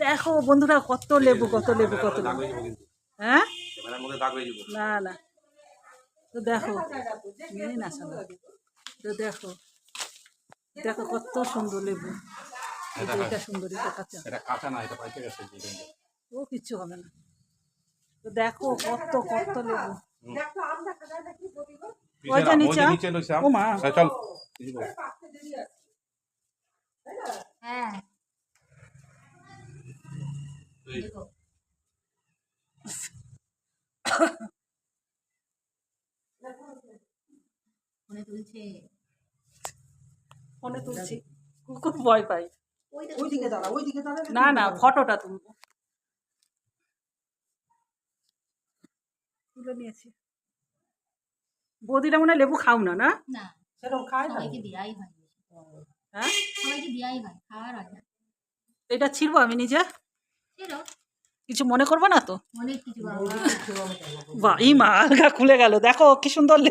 দেখো বন্ধুরা কত লেবু কত লেবু কত লেবু। হ্যাঁ না না, তো দেখো নেই না সব, তো দেখো দেখো কত সুন্দর লেবু। এটা সুন্দর, এটা কাঁচা, ও কিচ্ছু হবে না। তো দেখো কত কত লেবু। ওইটা নিচে ও মা, চল হ্যাঁ ফোনে তুলছে, ফোনে তুলছি, কুকুর ভয় পাই। ওইদিকে দাঁড়া, ওইদিকে দাঁড়া। না না, ফটোটা তুলবো, তুলে নিয়েছি। বৌদিরা মনে হয় লেবু খাও না? না না সেরকম খায় না। সবাইকে দেয়াই হয়, হ্যাঁ সবাইকে দেয়াই হয়, খাওয়ার হয় না। এটা ছিড়বো আমি নিজে, সেটাও কিছু মনে করবো না তো? অনেক কিছু বাহ, এই মা আলগা খুলে গেল, দেখো কি সুন্দর লেবু।